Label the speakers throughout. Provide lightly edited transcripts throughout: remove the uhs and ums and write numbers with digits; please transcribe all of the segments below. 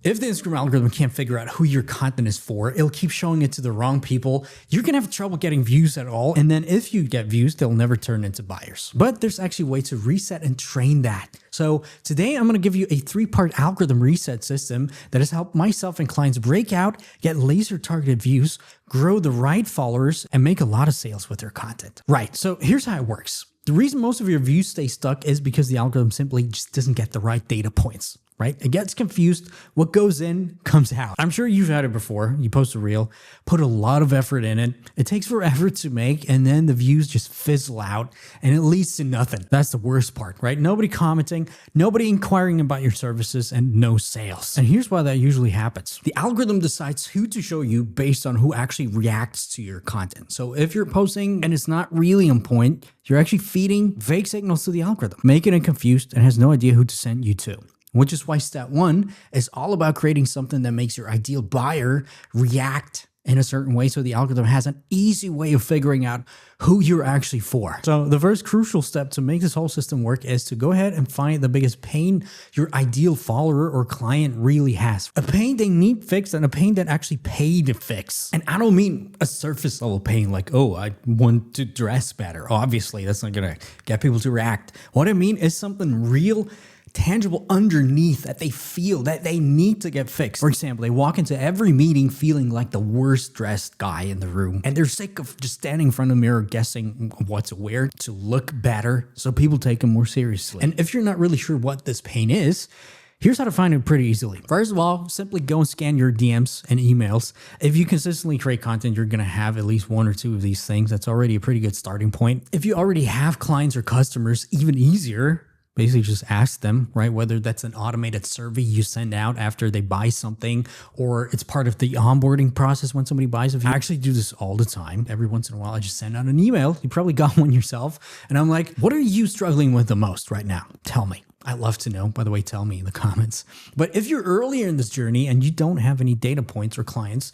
Speaker 1: If the Instagram algorithm can't figure out who your content is for, it'll keep showing it to the wrong people. You're going to have trouble getting views at all. And then if you get views, they'll never turn into buyers. But there's actually a way to reset and train that. So today I'm going to give you a 3-part algorithm reset system that has helped myself and clients break out, get laser targeted views, grow the right followers, and make a lot of sales with their content. Right. So here's how it works. The reason most of your views stay stuck is because the algorithm simply just doesn't get the right data points. Right? It gets confused. What goes in comes out. I'm sure you've had it before. You post a reel, put a lot of effort in it. It takes forever to make, and then the views just fizzle out and it leads to nothing. That's the worst part, right? Nobody commenting, nobody inquiring about your services, and no sales. And here's why that usually happens. The algorithm decides who to show you based on who actually reacts to your content. So if you're posting and it's not really on point, you're actually feeding fake signals to the algorithm, making it confused and has no idea who to send you to. Which is why step 1 is all about creating something that makes your ideal buyer react in a certain way so the algorithm has an easy way of figuring out who you're actually for. So the first crucial step to make this whole system work is to go ahead and find the biggest pain your ideal follower or client really has. A pain they need fixed and a pain that actually pay to fix. And I don't mean a surface level pain like, oh, I want to dress better. Obviously, that's not gonna get people to react. What I mean is something real, tangible underneath that they feel that they need to get fixed. For example, they walk into every meeting feeling like the worst dressed guy in the room, and they're sick of just standing in front of the mirror guessing what to wear to look better so people take them more seriously. And if you're not really sure what this pain is, here's how to find it pretty easily. First of all, simply go and scan your DMs and emails. If you consistently create content, you're going to have at least 1 or 2 of these things. That's already a pretty good starting point. If you already have clients or customers, even easier. Basically just ask them, right? Whether that's an automated survey you send out after they buy something, or it's part of the onboarding process when somebody buys a view. I actually do this all the time. Every once in a while, I just send out an email. You probably got one yourself. And I'm like, what are you struggling with the most right now? Tell me. I'd love to know. By the way, tell me in the comments. But if you're earlier in this journey and you don't have any data points or clients,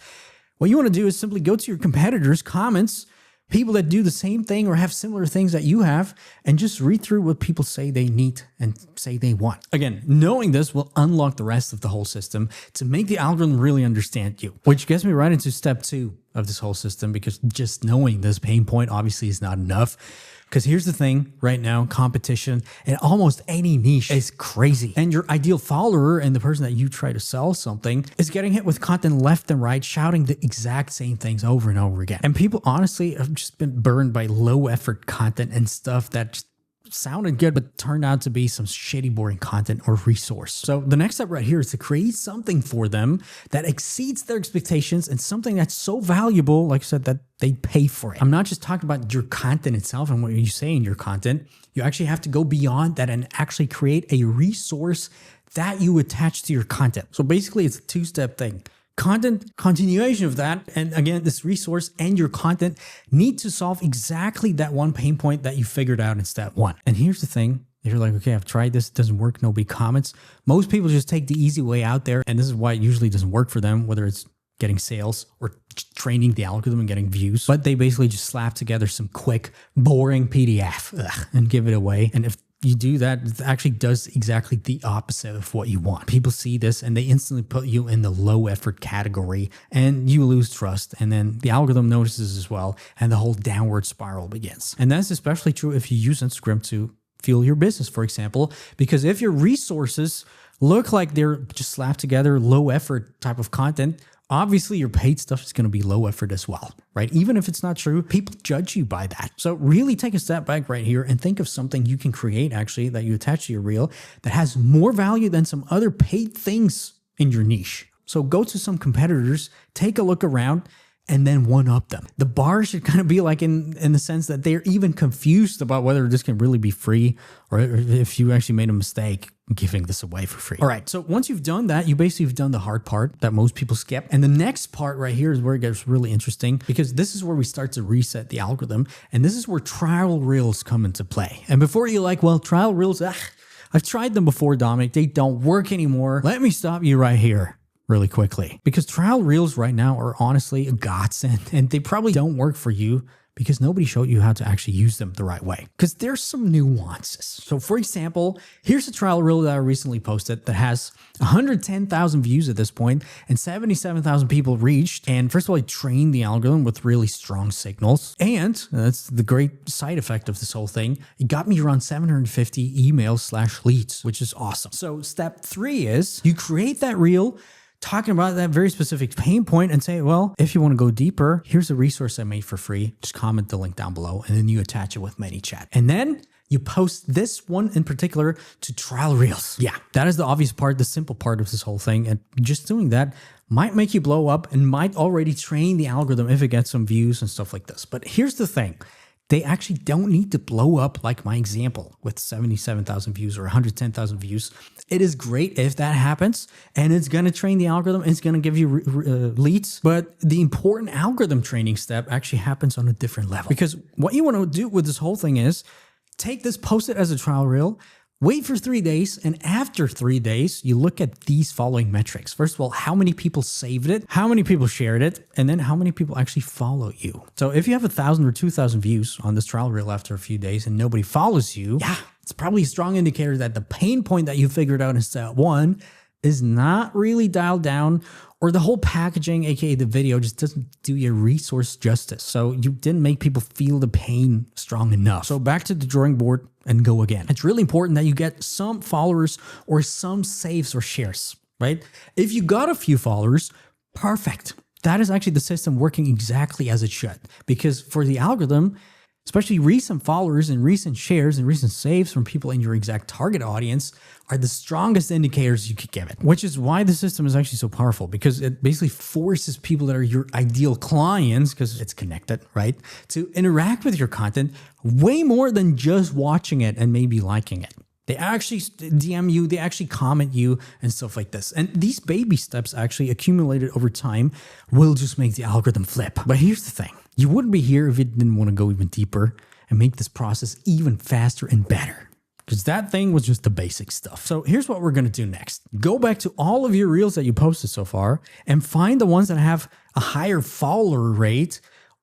Speaker 1: what you want to do is simply go to your competitors' comments, people that do the same thing or have similar things that you have, and just read through what people say they need and say they want. Again, knowing this will unlock the rest of the whole system to make the algorithm really understand you, which gets me right into step 2 of this whole system, because just knowing this pain point obviously is not enough. Because here's the thing right now, competition in almost any niche is crazy. And your ideal follower and the person that you try to sell something is getting hit with content left and right, shouting the exact same things over and over again. And people honestly have just been burned by low effort content and stuff that just sounded good, but turned out to be some shitty, boring content or resource. So the next step right here is to create something for them that exceeds their expectations and something that's so valuable, like I said, that they pay for it. I'm not just talking about your content itself and what you say in your content. You actually have to go beyond that and actually create a resource that you attach to your content. So basically it's a 2-step thing. Content, continuation of that, and again, this resource and your content need to solve exactly that one pain point that you figured out in step 1. And here's the thing. If you're like, okay, I've tried this, it doesn't work, nobody comments. Most people just take the easy way out there, and this is why it usually doesn't work for them, whether it's getting sales or training the algorithm and getting views. But they basically just slap together some quick, boring PDF and give it away. And if you do that, it actually does exactly the opposite of what you want. People see this and they instantly put you in the low effort category and you lose trust. And then the algorithm notices as well, and the whole downward spiral begins. And that's especially true if you use Instagram to fuel your business, for example, because if your resources look like they're just slapped together, low effort type of content, obviously your paid stuff is going to be low effort as well, right? Even if it's not true, people judge you by that. So really take a step back right here and think of something you can create actually that you attach to your reel that has more value than some other paid things in your niche. So go to some competitors, take a look around, and then one-up them. The bar should kind of be like in the sense that they're even confused about whether this can really be free or if you actually made a mistake giving this away for free. All right, so once you've done that, you basically have done the hard part that most people skip. And the next part right here is where it gets really interesting, because this is where we start to reset the algorithm. And this is where trial reels come into play. And before you're like, well, trial reels, I've tried them before, Dominik. They don't work anymore. Let me stop you right here really quickly, because trial reels right now are honestly a godsend, and they probably don't work for you because nobody showed you how to actually use them the right way. Because there's some nuances. So for example, here's a trial reel that I recently posted that has 110,000 views at this point and 77,000 people reached. And first of all, I trained the algorithm with really strong signals. And that's the great side effect of this whole thing. It got me around 750 emails/leads, which is awesome. So step 3 is you create that reel talking about that very specific pain point and say, well, if you want to go deeper, here's a resource I made for free. Just comment the link down below and then you attach it with ManyChat. And then you post this one in particular to trial reels. Yeah, that is the obvious part, the simple part of this whole thing. And just doing that might make you blow up and might already train the algorithm if it gets some views and stuff like this. But here's the thing. They actually don't need to blow up like my example with 77,000 views or 110,000 views. It is great if that happens and it's going to train the algorithm. It's going to give you leads. But the important algorithm training step actually happens on a different level. Because what you want to do with this whole thing is take this, post it as a trial reel, wait for 3 days, and after 3 days, you look at these following metrics. First of all, how many people saved it, how many people shared it, and then how many people actually follow you. So if you have 1,000 or 2,000 views on this trial reel after a few days and nobody follows you, yeah, it's probably a strong indicator that the pain point that you figured out in step 1 is not really dialed down, or the whole packaging, aka the video, just doesn't do your resource justice. So you didn't make people feel the pain strong enough. So back to the drawing board and go again. It's really important that you get some followers or some saves or shares, right? If you got a few followers, perfect. That is actually the system working exactly as it should. Because for the algorithm, especially recent followers and recent shares and recent saves from people in your exact target audience are the strongest indicators you could give it, which is why the system is actually so powerful, because it basically forces people that are your ideal clients, because it's connected, right, to interact with your content way more than just watching it and maybe liking it. They actually DM you, they actually comment you and stuff like this. And these baby steps actually accumulated over time will just make the algorithm flip. But here's the thing. You wouldn't be here if you didn't want to go even deeper and make this process even faster and better. Because that thing was just the basic stuff. So here's what we're going to do next. Go back to all of your reels that you posted so far and find the ones that have a higher follower rate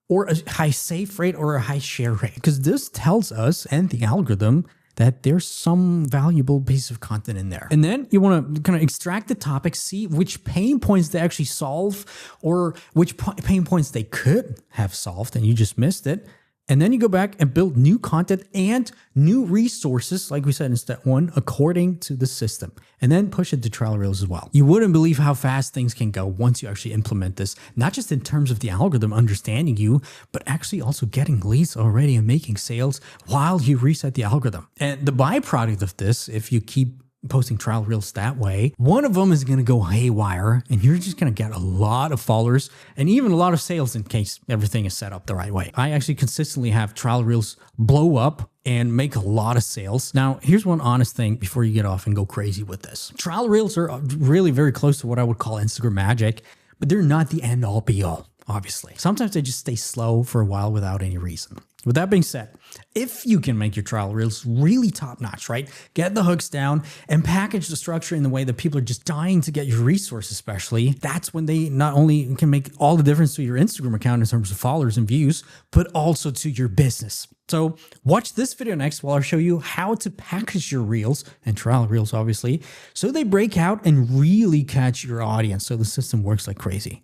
Speaker 1: or a high save rate or a high share rate. Because this tells us and the algorithm that there's some valuable piece of content in there. And then you want to kind of extract the topic, see which pain points they actually solve or which pain points they could have solved and you just missed it. And then you go back and build new content and new resources, like we said in step 1, according to the system. And then push it to trial reels as well. You wouldn't believe how fast things can go once you actually implement this, not just in terms of the algorithm understanding you, but actually also getting leads already and making sales while you reset the algorithm. And the byproduct of this, if you keep posting trial reels that way, one of them is going to go haywire and you're just going to get a lot of followers and even a lot of sales in case everything is set up the right way. I actually consistently have trial reels blow up and make a lot of sales. Now, here's one honest thing before you get off and go crazy with this. Trial reels are really very close to what I would call Instagram magic, but they're not the end all be all, obviously. Sometimes they just stay slow for a while without any reason. With that being said, if you can make your trial reels really top notch, right? Get the hooks down and package the structure in the way that people are just dying to get your resource, especially. That's when they not only can make all the difference to your Instagram account in terms of followers and views, but also to your business. So watch this video next while I show you how to package your reels and trial reels, obviously, so they break out and really catch your audience so the system works like crazy.